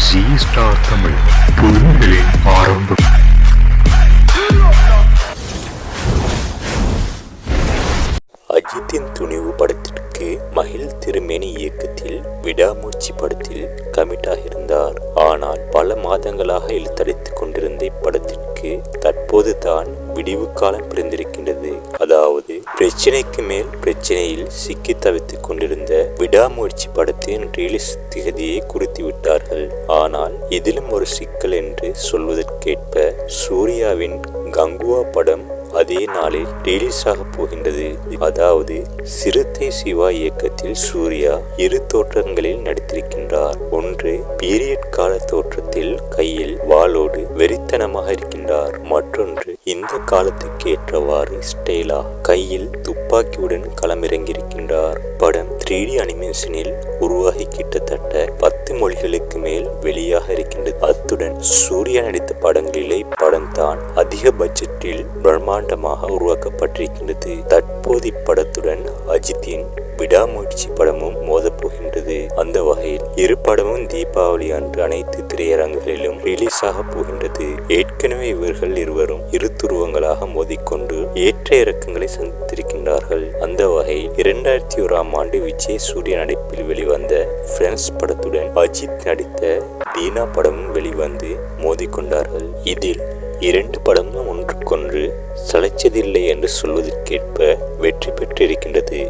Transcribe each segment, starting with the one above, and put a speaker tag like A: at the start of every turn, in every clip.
A: G star Tamil புதுமைகளின் ஆரம்பம்.
B: அஜித்தின் துணிவு படத்திற்கு மகிழ் திருமேனி இயக்கத்தில் விடாமுயற்சி படத்தில் கமிட் ஆகியிருந்தார். ஆனால் பல மாதங்களாக இழுத்தடித்துக் கொண்டிருந்த இப்படத்திற்கு தற்போது தான் விடிவு காலம் பிறந்திருக்கின்றது. அதாவது பிரச்சனைக்கு மேல் பிரச்சனையில் சிக்கி தவித்துக் கொண்டிருந்த விடாமுயற்சி படத்தின் ரிலீஸ் திகதியை குறித்து விட்டார்கள். ஆனால் இதிலும் ஒரு சிக்கல் என்று சொல்வதற்கேற்ப சூர்யாவின் கங்குவா படம் அதே நாளில் ரிலீஸ் ஆக போகின்றது. அதாவது சிறுத்தை சிவா இயக்கத்தில் சூர்யா இரு தோற்றங்களில் நடித்திருக்கின்றார். ஒன்று பீரியட் கால தோற்றத்தில் கையில் வாளோடு வெறித்தனமாக இருக்கின்றார். மற்றொன்று இந்த காலத்துக்கு ஏற்றவாறு ஸ்டைலா கையில் துப்பாக்கியுடன் களமிறங்கியிருக்கின்றார். படம் 3D அனிமேஷனில் உருவாகி கிட்டத்தட்ட 10 மொழிகளுக்கு மேல் வெளியாக இருக்கின்றது. அத்துடன் சூர்யா நடித்த படங்களிலே படம் தான் அதிக பட்ஜெட்டில் பிரம்மாண்டமாக உருவாக்கப்பட்டிருக்கின்றது. தற்போது இப்படத்துடன் அஜித்தின் விடாமுயற்சி படமும் மோதப்போகின்றது. அந்த வகையில் இரு படமும் தீபாவளி அன்று அனைத்து திரையரங்குகளிலும் ரிலீஸ் ஆக போகின்றது. ஏற்கனவே இவர்கள் இருவரும் இரு துருவங்களாக மோதிக்கொண்டு ஏற்ற இறக்கங்களை சந்தித்திருக்கின்றார்கள். அந்த வகையில் 2001ஆம் ஆண்டு விஜய் சூர்யா நடிப்பில் வெளிவந்த ஃப்ரெண்ட்ஸ் படத்துடன் அஜித் நடித்த தீனா படமும் வெளிவந்து மோதிக்கொண்டார்கள். இதில் இரண்டு படமும் ஒன்றுக்கொன்று சளைச்சதில்லை என்று சொல்வதற்கேற்ப வெற்றி பெற்றிருக்கின்றது.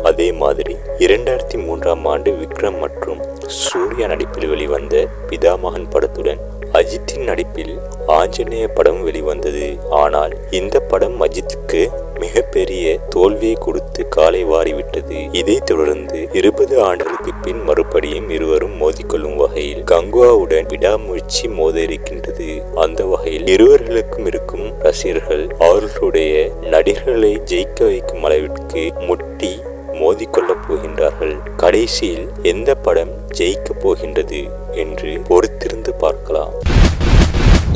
B: அதே மாதிரி 2003ஆம் ஆண்டு விக்ரம் மற்றும் சூர்யா நடிப்பில் வெளிவந்த பிதாமகன் படத்துடன் அஜித்தின் நடிப்பில் ஆஞ்சநேய படம் வெளிவந்தது. ஆனால் இந்த படம் அஜித்துக்கு மிகப்பெரிய தோல்வியை கொடுத்து காலை வாரிவிட்டது. இதைத் தொடர்ந்து 20 ஆண்டுகளுக்கு பின் மறுபடியும் இருவரும் மோதிக்கொள்ளும் வகையில் கங்குவாவுடன் விடாமுயற்சி மோத இருக்கின்றது. அந்த வகையில் இருவர்களுக்கும் இருக்கும் ரசிகர்கள் அவர்களுடைய நடிகர்களை ஜெயிக்க வைக்கும் அளவிற்கு முட்டி மோதிக்கொள்ளப் போகின்றார்கள். கடைசியில் எந்த படம் ஜெயிக்க போகின்றது என்று பொறுத்திருந்து பார்க்கலாம்.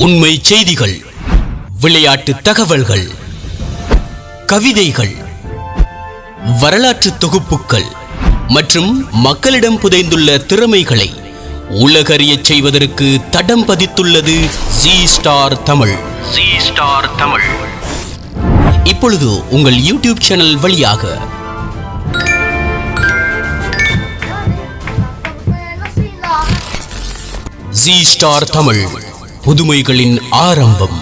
C: உண்மை செய்திகள், விளையாட்டு தகவல்கள், கவிதைகள், வரலாற்று தொகுப்புகள் மற்றும் மக்களிடம் புதைந்துள்ள திறமைகளை உலகறியச் செய்வதற்கு தடம் பதித்துள்ளது Zee star Tamil. Zee star Tamil இப்பொழுது உங்கள் யூடியூப் சேனல் வழியாக ஜி ஸ்டார் தமிழ் புதுமைகளின் ஆரம்பம்.